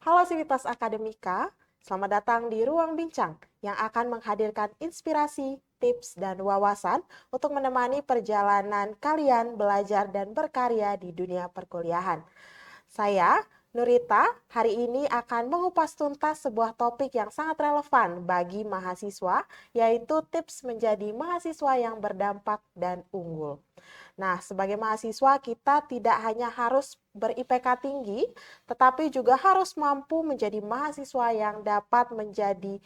Halo Sivitas Akademika, selamat datang di Ruang Bincang yang akan menghadirkan inspirasi, tips, dan wawasan untuk menemani perjalanan kalian belajar dan berkarya di dunia perkuliahan. Saya, Nurita, hari ini akan mengupas tuntas sebuah topik yang sangat relevan bagi mahasiswa, yaitu tips menjadi mahasiswa yang berdampak dan unggul. Nah, sebagai mahasiswa kita tidak hanya harus ber-IPK tinggi, tetapi juga harus mampu menjadi mahasiswa yang dapat menjadi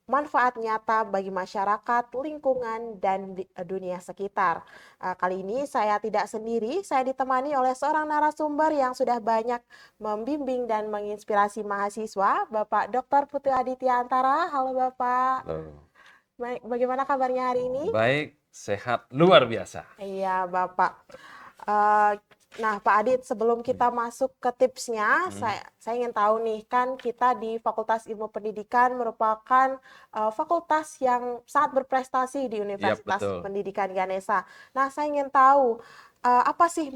manfaat nyata bagi masyarakat, lingkungan, dan dunia sekitar. Kali ini saya tidak sendiri, saya ditemani oleh seorang narasumber yang sudah banyak membimbing dan menginspirasi mahasiswa, Bapak Dr. Putu Aditya Antara. Halo Bapak, Halo. bagaimana kabarnya hari ini? Baik, sehat luar biasa. Iya Bapak. Eh, nah, Pak Adit, sebelum Hmm. kita masuk ke tipsnya, Hmm. saya ingin tahu nih, kan kita di Fakultas Ilmu Pendidikan merupakan fakultas yang sangat berprestasi di Iya, Universitas betul. Pendidikan Ganesha. Nah, saya ingin tahu apa sih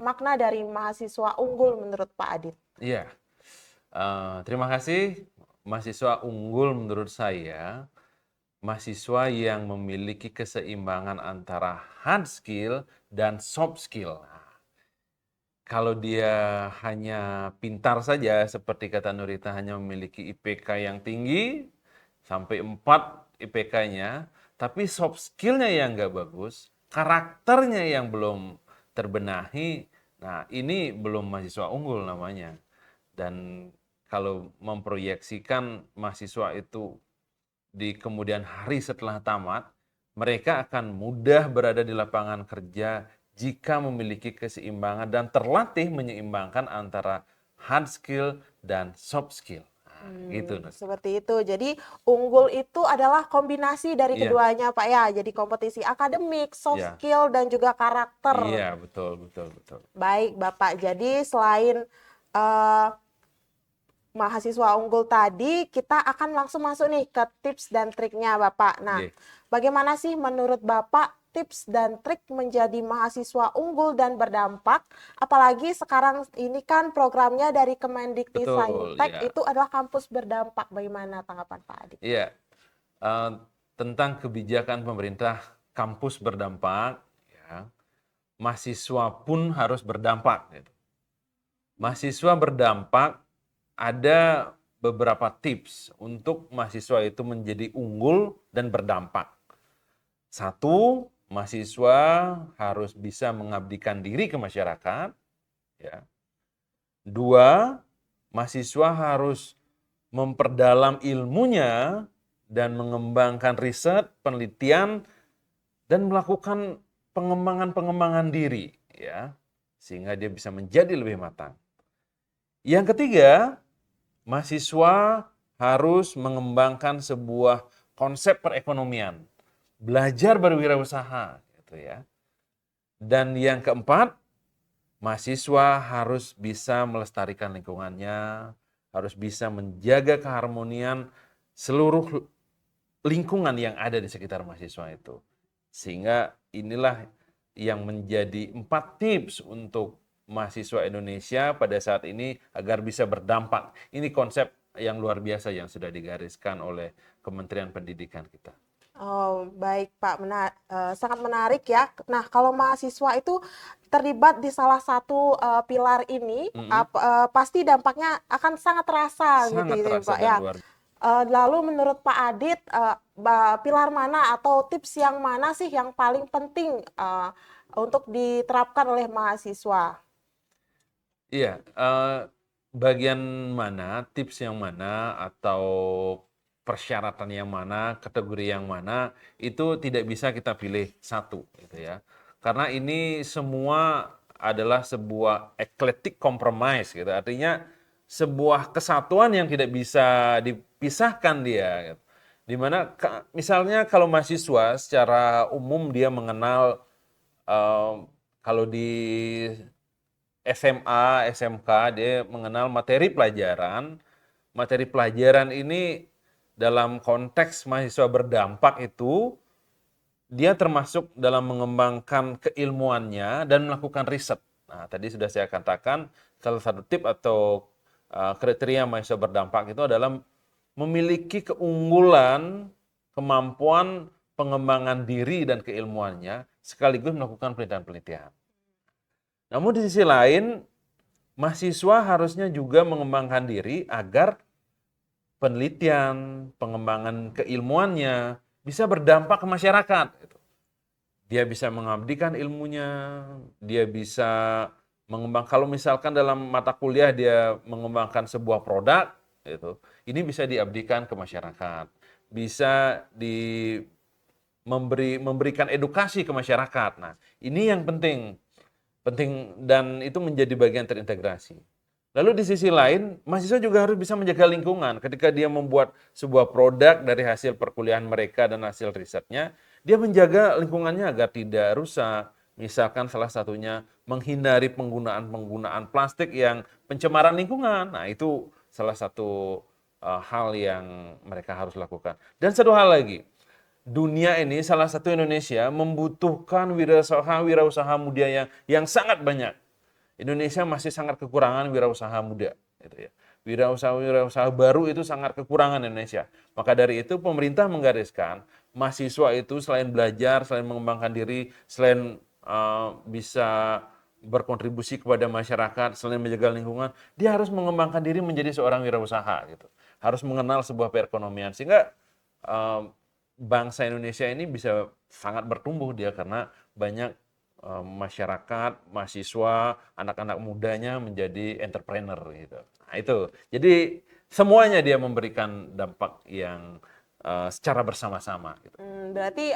makna dari mahasiswa unggul menurut Pak Adit? Iya. Terima kasih. Mahasiswa unggul menurut saya, mahasiswa yang memiliki keseimbangan antara hard skill dan soft skill. Nah, kalau dia hanya pintar saja, seperti kata Nurita, hanya memiliki IPK yang tinggi, sampai 4 IPK-nya, tapi soft skill-nya yang nggak bagus, karakternya yang belum terbenahi, nah ini belum mahasiswa unggul namanya. Dan kalau memproyeksikan mahasiswa itu di kemudian hari setelah tamat, mereka akan mudah berada di lapangan kerja jika memiliki keseimbangan dan terlatih menyeimbangkan antara hard skill dan soft skill. Nah, gitu, Nus. Seperti itu. Jadi unggul itu adalah kombinasi dari Iya, keduanya, Pak ya. Jadi kompetisi akademik, soft iya, skill, dan juga iya, karakter. betul, betul, betul. Baik, Bapak. Jadi selain eh, mahasiswa unggul tadi, kita akan langsung masuk nih ke tips dan triknya, Bapak. Nah, Iya. bagaimana sih menurut Bapak tips dan trik menjadi mahasiswa unggul dan berdampak? Apalagi sekarang ini kan programnya dari Betul, Kemendikti ya. itu adalah kampus berdampak. Bagaimana tanggapan Pak Adi? Iya. Eh, Tentang kebijakan pemerintah kampus berdampak, ya, mahasiswa pun harus berdampak, gitu. Mahasiswa berdampak, ada beberapa tips untuk mahasiswa itu menjadi unggul dan berdampak. Satu, mahasiswa harus bisa mengabdikan diri ke masyarakat. Ya. Dua, mahasiswa harus memperdalam ilmunya dan mengembangkan riset, penelitian, dan melakukan pengembangan-pengembangan diri, ya, sehingga dia bisa menjadi lebih matang. Yang ketiga, mahasiswa harus mengembangkan sebuah konsep perekonomian, belajar berwirausaha, gitu ya. Dan yang keempat, mahasiswa harus bisa melestarikan lingkungannya, harus bisa menjaga keharmonian seluruh lingkungan yang ada di sekitar mahasiswa itu. Sehingga inilah yang menjadi 4 tips untuk mahasiswa Indonesia pada saat ini agar bisa berdampak. Ini konsep yang luar biasa yang sudah digariskan oleh Kementerian Pendidikan kita. Oh, baik Pak, sangat menarik ya. Nah, kalau mahasiswa itu terlibat di salah satu pilar ini, Mm-mm. pasti dampaknya akan sangat terasa gitu, Sangat ya, terasa Pak dan ya. luar Lalu menurut Pak Adit, pilar mana atau tips yang mana sih yang paling penting untuk diterapkan oleh mahasiswa? Iya, bagian mana, tips yang mana, atau persyaratan yang mana, kategori yang mana, itu tidak bisa kita pilih satu, gitu ya. Karena ini semua adalah sebuah eclectic compromise, gitu. Artinya sebuah kesatuan yang tidak bisa dipisahkan dia, gitu. Dimana misalnya kalau mahasiswa secara umum dia mengenal, eh, kalau di SMA, SMK, dia mengenal materi pelajaran. Materi pelajaran ini dalam konteks mahasiswa berdampak itu, dia termasuk dalam mengembangkan keilmuannya dan melakukan riset. Nah, tadi sudah saya katakan, salah satu tip atau kriteria mahasiswa berdampak itu adalah memiliki keunggulan, kemampuan pengembangan diri dan keilmuannya, sekaligus melakukan penelitian-penelitian. Namun di sisi lain, mahasiswa harusnya juga mengembangkan diri agar penelitian, pengembangan keilmuannya bisa berdampak ke masyarakat. Dia bisa mengabdikan ilmunya, dia bisa mengembang. Kalau misalkan dalam mata kuliah dia mengembangkan sebuah produk, ini bisa diabdikan ke masyarakat, bisa memberikan edukasi ke masyarakat. Nah, ini yang penting dan itu menjadi bagian terintegrasi. Lalu di sisi lain, mahasiswa juga harus bisa menjaga lingkungan. Ketika dia membuat sebuah produk dari hasil perkuliahan mereka dan hasil risetnya, dia menjaga lingkungannya agar tidak rusak. Misalkan salah satunya menghindari penggunaan plastik yang pencemaran lingkungan. Nah, itu salah satu hal yang mereka harus lakukan. Dan satu hal lagi, dunia ini, salah satu Indonesia membutuhkan wirausaha muda yang sangat banyak. Indonesia masih sangat kekurangan wirausaha muda, gitu ya. Wirausaha baru itu sangat kekurangan Indonesia. Maka dari itu pemerintah menggariskan mahasiswa itu selain belajar, selain mengembangkan diri, selain bisa berkontribusi kepada masyarakat, selain menjaga lingkungan, dia harus mengembangkan diri menjadi seorang wirausaha, gitu. Harus mengenal sebuah perekonomian sehingga bangsa Indonesia ini bisa sangat bertumbuh dia karena banyak masyarakat, mahasiswa, anak-anak mudanya menjadi entrepreneur gitu. Nah, itu. Jadi semuanya dia memberikan dampak yang secara bersama-sama gitu. Berarti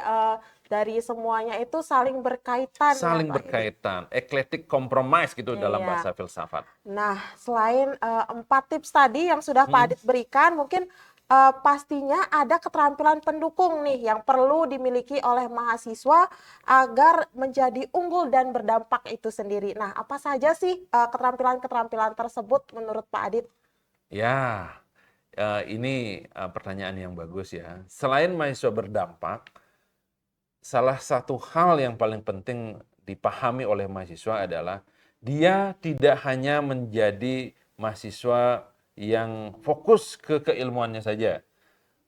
dari semuanya itu saling berkaitan ya, Saling Pak Edi? berkaitan, eclectic compromise gitu dalam Iya. bahasa filsafat. Nah, selain 4 tips tadi yang sudah Pak Adit berikan, mungkin pastinya ada keterampilan pendukung nih yang perlu dimiliki oleh mahasiswa agar menjadi unggul dan berdampak itu sendiri. Nah, apa saja sih keterampilan-keterampilan tersebut menurut Pak Adit? Ya, ini pertanyaan yang bagus ya. Selain mahasiswa berdampak, salah satu hal yang paling penting dipahami oleh mahasiswa adalah dia tidak hanya menjadi mahasiswa yang fokus ke keilmuannya saja,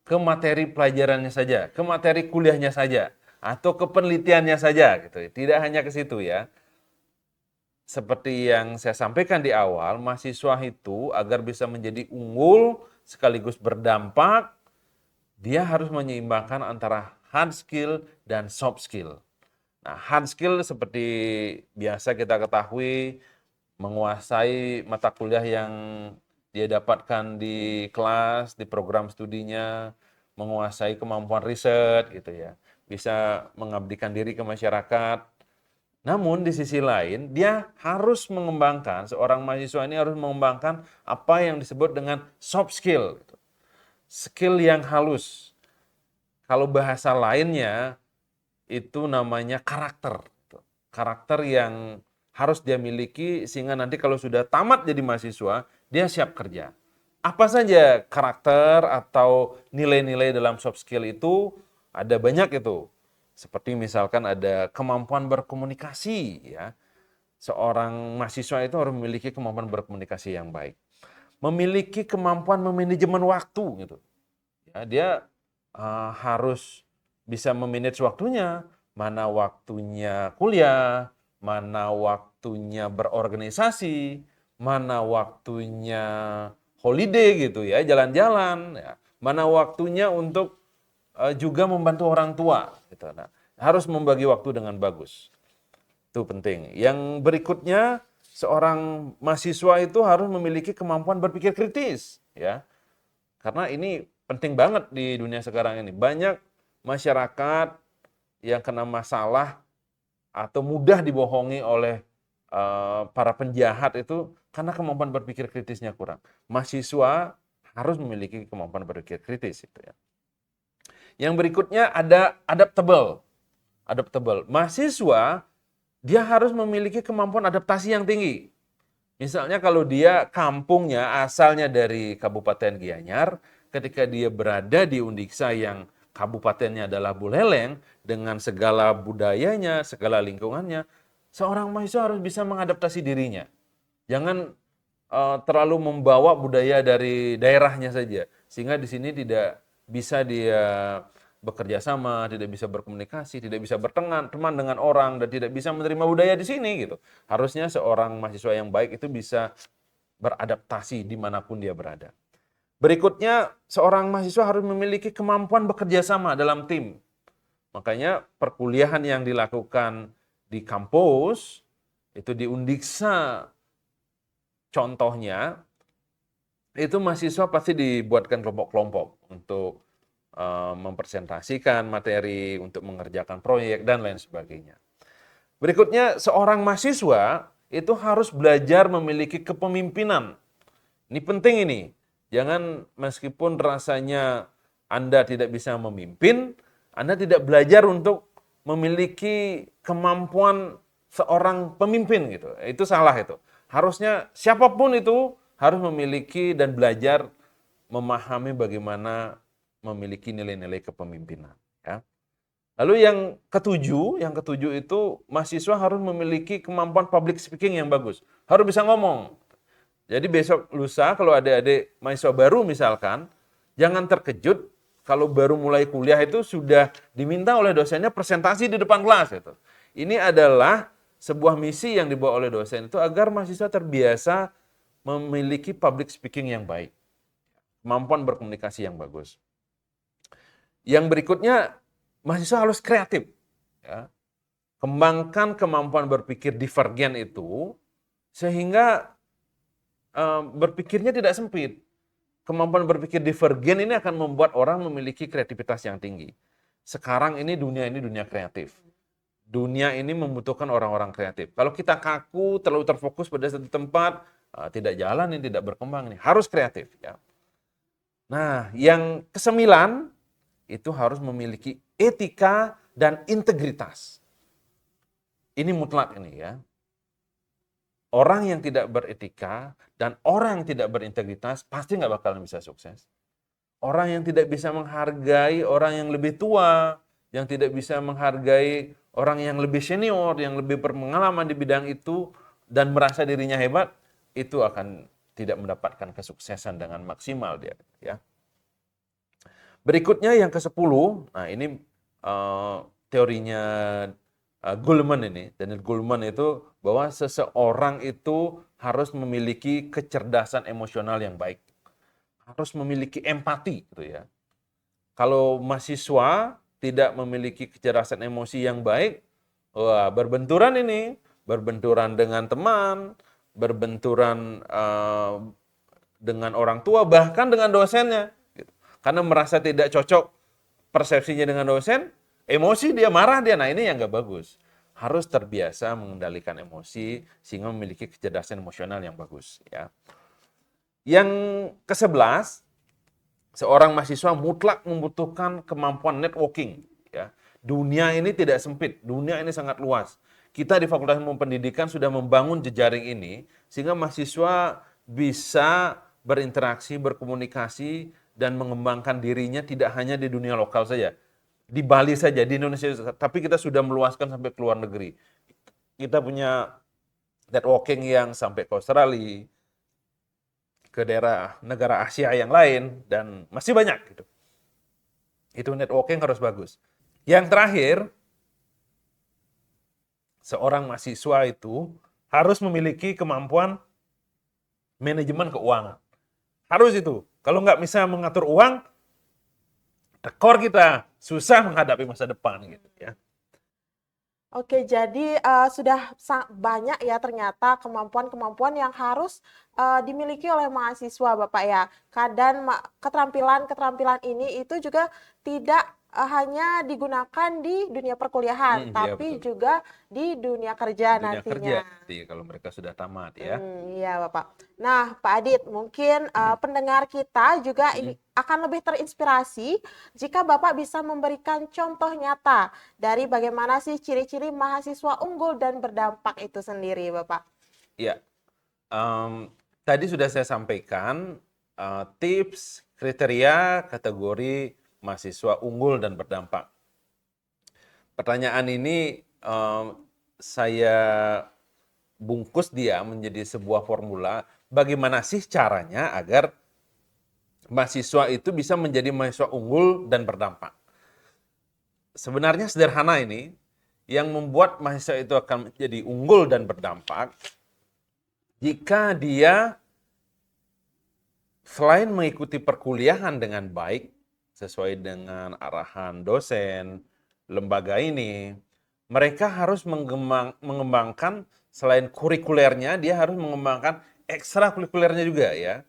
ke materi pelajarannya saja, ke materi kuliahnya saja, atau ke penelitiannya saja gitu. Tidak hanya ke situ ya. Seperti yang saya sampaikan di awal, mahasiswa itu agar bisa menjadi unggul sekaligus berdampak, dia harus menyeimbangkan antara hard skill dan soft skill. Nah, hard skill seperti biasa kita ketahui, menguasai mata kuliah yang dia dapatkan di kelas, di program studinya, menguasai kemampuan riset gitu ya. Bisa mengabdikan diri ke masyarakat. Namun di sisi lain, dia harus mengembangkan, seorang mahasiswa ini harus mengembangkan apa yang disebut dengan soft skill. Skill yang halus. Kalau bahasa lainnya, itu namanya karakter. Karakter yang harus dia miliki sehingga nanti kalau sudah tamat jadi mahasiswa, dia siap kerja. Apa saja karakter atau nilai-nilai dalam soft skill itu? Ada banyak itu. Seperti misalkan ada kemampuan berkomunikasi ya. Seorang mahasiswa itu harus memiliki kemampuan berkomunikasi yang baik. Memiliki kemampuan memanajemen waktu gitu. Ya, dia harus bisa memanage waktunya, mana waktunya kuliah, mana waktunya berorganisasi, mana waktunya holiday gitu ya, jalan-jalan, ya. Mana waktunya untuk juga membantu orang tua gitu. Nah, harus membagi waktu dengan bagus. Itu penting. Yang berikutnya, seorang mahasiswa itu harus memiliki kemampuan berpikir kritis ya. Karena ini penting banget di dunia sekarang ini. Banyak masyarakat yang kena masalah atau mudah dibohongi oleh para penjahat itu karena kemampuan berpikir kritisnya kurang. Mahasiswa harus memiliki kemampuan berpikir kritis itu ya. Yang berikutnya ada adaptable. Adaptable. Mahasiswa dia harus memiliki kemampuan adaptasi yang tinggi. Misalnya kalau dia kampungnya asalnya dari Kabupaten Gianyar, ketika dia berada di Undiksa yang kabupatennya adalah Buleleng, dengan segala budayanya, segala lingkungannya, seorang mahasiswa harus bisa mengadaptasi dirinya. Jangan terlalu membawa budaya dari daerahnya saja, sehingga di sini tidak bisa dia bekerja sama, tidak bisa berkomunikasi, tidak bisa teman dengan orang, dan tidak bisa menerima budaya di sini gitu. Harusnya seorang mahasiswa yang baik itu bisa beradaptasi dimanapun dia berada. Berikutnya, seorang mahasiswa harus memiliki kemampuan bekerja sama dalam tim. Makanya perkuliahan yang dilakukan di kampus, itu di Undiksa contohnya, itu mahasiswa pasti dibuatkan kelompok-kelompok untuk mempresentasikan materi, untuk mengerjakan proyek, dan lain sebagainya. Berikutnya, seorang mahasiswa itu harus belajar memiliki kepemimpinan. Ini penting ini. Jangan meskipun rasanya Anda tidak bisa memimpin, Anda tidak belajar untuk memiliki kemampuan seorang pemimpin gitu. Itu salah itu. Harusnya siapapun itu harus memiliki dan belajar memahami bagaimana memiliki nilai-nilai kepemimpinan, ya. Lalu yang ketujuh itu mahasiswa harus memiliki kemampuan public speaking yang bagus. Harus bisa ngomong. Jadi besok lusa kalau adik-adik mahasiswa baru misalkan, jangan terkejut kalau baru mulai kuliah itu sudah diminta oleh dosennya presentasi di depan kelas itu. Ini adalah sebuah misi yang dibawa oleh dosen itu agar mahasiswa terbiasa memiliki public speaking yang baik, kemampuan berkomunikasi yang bagus. Yang berikutnya, mahasiswa harus kreatif, ya. Kembangkan kemampuan berpikir divergen itu sehingga berpikirnya tidak sempit. Kemampuan berpikir divergen ini akan membuat orang memiliki kreativitas yang tinggi. Sekarang ini dunia kreatif. Dunia ini membutuhkan orang-orang kreatif. Kalau kita kaku, terlalu terfokus pada satu tempat, tidak jalan, ini tidak berkembang. Ini harus kreatif, ya. Nah, yang kesembilan itu harus memiliki etika dan integritas. Ini mutlak ini, ya. Orang yang tidak beretika dan orang yang tidak berintegritas pasti nggak bakalan bisa sukses. Orang yang tidak bisa menghargai orang yang lebih tua, yang tidak bisa menghargai orang yang lebih senior, yang lebih berpengalaman di bidang itu, dan merasa dirinya hebat, itu akan tidak mendapatkan kesuksesan dengan maksimal dia, ya. Berikutnya yang ke-10, nah ini teorinya Goleman ini, Daniel Goleman itu bahwa seseorang itu harus memiliki kecerdasan emosional yang baik. Harus memiliki empati gitu ya. Kalau mahasiswa tidak memiliki kecerdasan emosi yang baik, wah berbenturan ini, berbenturan dengan teman, berbenturan dengan orang tua, bahkan dengan dosennya. Gitu. Karena merasa tidak cocok persepsinya dengan dosen, emosi dia, marah dia. Nah ini yang nggak bagus. Harus terbiasa mengendalikan emosi sehingga memiliki kecerdasan emosional yang bagus. Ya. Yang ke-11, seorang mahasiswa mutlak membutuhkan kemampuan networking. Ya. Dunia ini tidak sempit, dunia ini sangat luas. Kita di Fakultas Ilmu Pendidikan sudah membangun jejaring ini sehingga mahasiswa bisa berinteraksi, berkomunikasi, dan mengembangkan dirinya tidak hanya di dunia lokal saja. Di Bali saja, di Indonesia, tapi kita sudah meluaskan sampai ke luar negeri. Kita punya networking yang sampai ke Australia, ke daerah negara Asia yang lain, dan masih banyak gitu. Itu networking harus bagus. Yang terakhir, seorang mahasiswa itu harus memiliki kemampuan manajemen keuangan. Harus itu. Kalau nggak bisa mengatur uang, tekor kita, susah menghadapi masa depan gitu ya. Oke, jadi sudah banyak ya ternyata kemampuan-kemampuan yang harus dimiliki oleh mahasiswa, Bapak ya. Kadang keterampilan-keterampilan ini itu juga tidak hanya digunakan di dunia perkuliahan, Iya tapi betul. juga di dunia kerja Dunia kerja nantinya. nanti kalau mereka sudah tamat ya. Iya, Bapak. Nah, Pak Adit, mungkin pendengar kita juga akan lebih terinspirasi jika Bapak bisa memberikan contoh nyata dari bagaimana sih ciri-ciri mahasiswa unggul dan berdampak itu sendiri, Bapak. Iya. Tadi sudah saya sampaikan tips, kriteria, kategori mahasiswa unggul dan berdampak. Pertanyaan ini saya bungkus dia menjadi sebuah formula bagaimana sih caranya agar mahasiswa itu bisa menjadi mahasiswa unggul dan berdampak. Sebenarnya sederhana ini, yang membuat mahasiswa itu akan menjadi unggul dan berdampak, jika dia selain mengikuti perkuliahan dengan baik, sesuai dengan arahan dosen, lembaga ini, mereka harus mengembangkan selain kurikulernya, dia harus mengembangkan ekstrakurikulernya juga ya.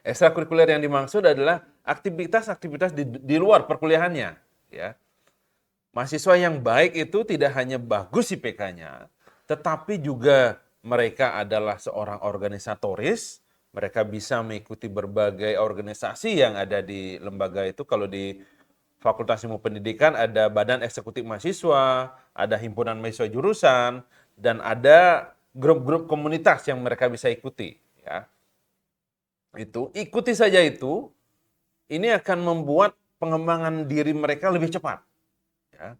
Ekstrakurikuler yang dimaksud adalah aktivitas-aktivitas di luar perkuliahannya ya. Mahasiswa yang baik itu tidak hanya bagus IPK-nya, tetapi juga mereka adalah seorang organisatoris, mereka bisa mengikuti berbagai organisasi yang ada di lembaga itu. Kalau di Fakultas Ilmu Pendidikan ada Badan Eksekutif Mahasiswa, ada Himpunan Mahasiswa Jurusan, dan ada grup-grup komunitas yang mereka bisa ikuti. Ya. Itu ikuti saja itu, ini akan membuat pengembangan diri mereka lebih cepat. Ya.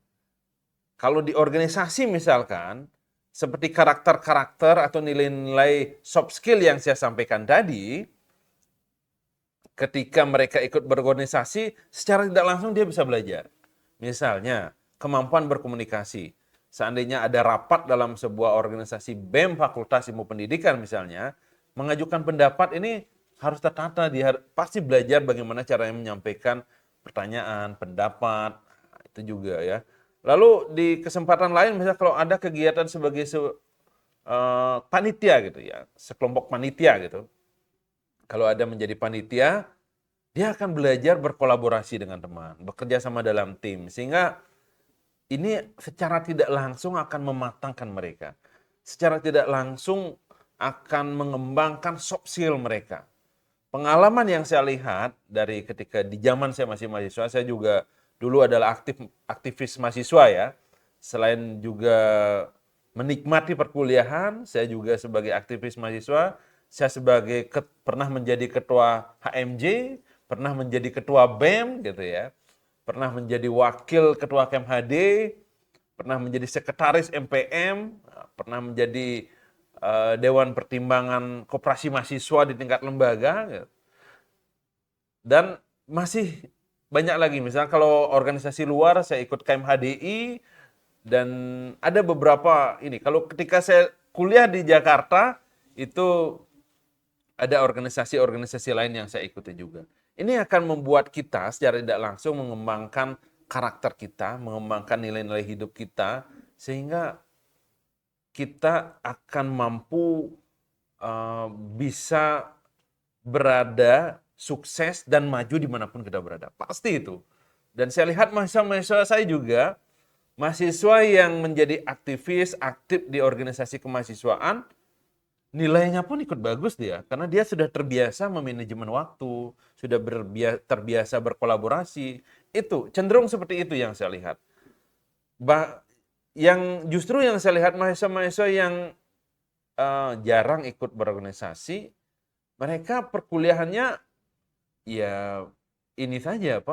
Kalau di organisasi misalkan, seperti karakter-karakter atau nilai-nilai soft skill yang saya sampaikan tadi, ketika mereka ikut berorganisasi, secara tidak langsung dia bisa belajar. Misalnya, kemampuan berkomunikasi. Seandainya ada rapat dalam sebuah organisasi BEM Fakultas Ilmu Pendidikan misalnya, mengajukan pendapat ini harus tertata, dia pasti belajar bagaimana caranya menyampaikan pertanyaan, pendapat, itu juga ya. Lalu di kesempatan lain, misalnya kalau ada kegiatan sebagai panitia gitu ya, sekelompok panitia gitu. Kalau ada menjadi panitia, dia akan belajar berkolaborasi dengan teman, bekerja sama dalam tim, sehingga ini secara tidak langsung akan mematangkan mereka. Secara tidak langsung akan mengembangkan soft skill mereka. Pengalaman yang saya lihat dari ketika di zaman saya masih mahasiswa, saya juga dulu adalah aktivis mahasiswa ya. Selain juga menikmati perkuliahan, saya juga sebagai aktivis mahasiswa, saya pernah menjadi ketua HMJ, pernah menjadi ketua BEM gitu ya. Pernah menjadi wakil ketua KMHD, pernah menjadi sekretaris MPM, pernah menjadi Dewan Pertimbangan Koperasi Mahasiswa di tingkat lembaga, gitu. Dan masih banyak lagi, misalnya kalau organisasi luar saya ikut KMHDI, dan ada beberapa ini. Kalau ketika saya kuliah di Jakarta, itu ada organisasi-organisasi lain yang saya ikuti juga. Ini akan membuat kita secara tidak langsung mengembangkan karakter kita, mengembangkan nilai-nilai hidup kita, sehingga kita akan mampu bisa berada, sukses, dan maju dimanapun kita berada. Pasti itu. Dan saya lihat mahasiswa-mahasiswa saya juga, mahasiswa yang menjadi aktivis, aktif di organisasi kemahasiswaan, nilainya pun ikut bagus dia, karena dia sudah terbiasa memanajemen waktu, sudah terbiasa berkolaborasi. Itu cenderung seperti itu yang saya lihat. Yang saya lihat mahasiswa-mahasiswa yang jarang ikut berorganisasi, mereka perkuliahannya ya ini saja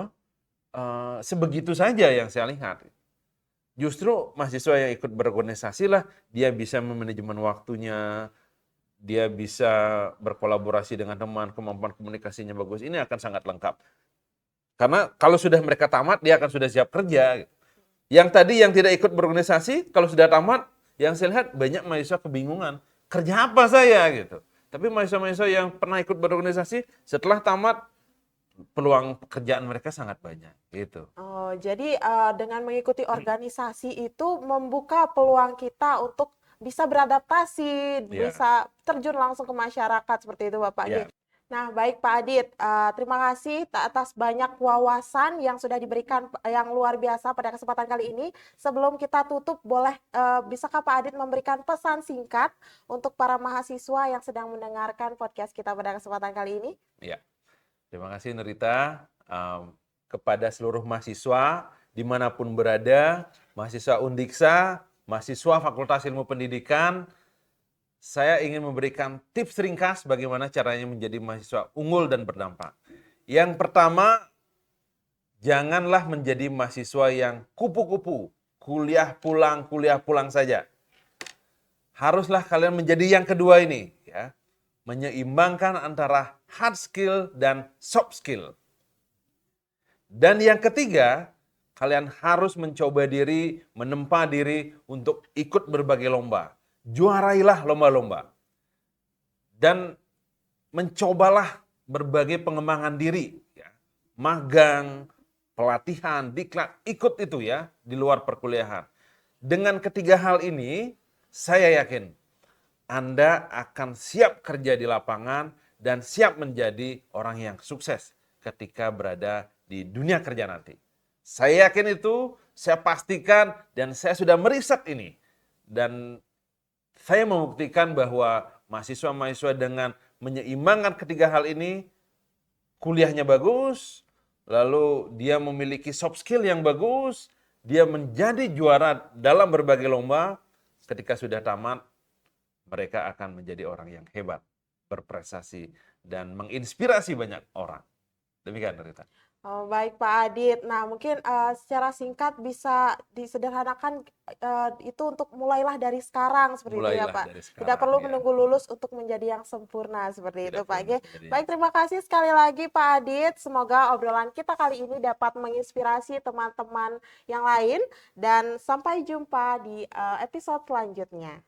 sebegitu saja yang saya lihat. Justru mahasiswa yang ikut berorganisasi lah, dia bisa memanajemen waktunya, dia bisa berkolaborasi dengan teman, kemampuan komunikasinya bagus, ini akan sangat lengkap. Karena kalau sudah mereka tamat, dia akan sudah siap kerja. Yang tadi yang tidak ikut berorganisasi, kalau sudah tamat, yang saya lihat banyak mahasiswa kebingungan. Kerja apa saya gitu. Tapi mahasiswa-mahasiswa yang pernah ikut berorganisasi, setelah tamat, peluang pekerjaan mereka sangat banyak gitu. Oh, jadi dengan mengikuti organisasi itu membuka peluang kita untuk bisa beradaptasi, Ya, bisa terjun langsung ke masyarakat seperti itu Bapak ya. Adit. Nah, baik Pak Adit, terima kasih atas banyak wawasan yang sudah diberikan yang luar biasa pada kesempatan kali ini. Sebelum kita tutup, bisakah Pak Adit memberikan pesan singkat untuk para mahasiswa yang sedang mendengarkan podcast kita pada kesempatan kali ini? Ya. Terima kasih Nerita. Kepada seluruh mahasiswa dimanapun berada, mahasiswa Undiksa, mahasiswa Fakultas Ilmu Pendidikan, saya ingin memberikan tips ringkas bagaimana caranya menjadi mahasiswa unggul dan berdampak. Yang pertama, janganlah menjadi mahasiswa yang kupu-kupu, kuliah pulang saja. Haruslah kalian menjadi yang kedua ini, ya. menyeimbangkan antara hard skill dan soft skill. Dan yang ketiga, kalian harus mencoba diri, menempa diri untuk ikut berbagai lomba. Juarailah lomba-lomba. Dan mencobalah berbagai pengembangan diri. Ya. Magang, pelatihan, diklat, ikut itu ya di luar perkuliahan. Dengan ketiga hal ini, saya yakin Anda akan siap kerja di lapangan dan siap menjadi orang yang sukses ketika berada di dunia kerja nanti. Saya yakin itu, saya pastikan, dan saya sudah meriset ini. Dan saya membuktikan bahwa mahasiswa-mahasiswa dengan menyeimbangkan ketiga hal ini, kuliahnya bagus, lalu dia memiliki soft skill yang bagus, dia menjadi juara dalam berbagai lomba, ketika sudah tamat, mereka akan menjadi orang yang hebat, berprestasi, dan menginspirasi banyak orang. Demikian, Rita. Oh, baik Pak Adit. Nah, mungkin secara singkat bisa disederhanakan itu untuk mulailah dari sekarang seperti itu ya Mulailah Pak. dari Tidak sekarang, perlu ya. menunggu lulus untuk menjadi yang sempurna seperti itu Tidak Pak. perlu Oke. menjadi yang Baik, terima kasih sekali lagi Pak Adit. Semoga obrolan kita kali ini dapat menginspirasi teman-teman yang lain dan sampai jumpa di episode selanjutnya.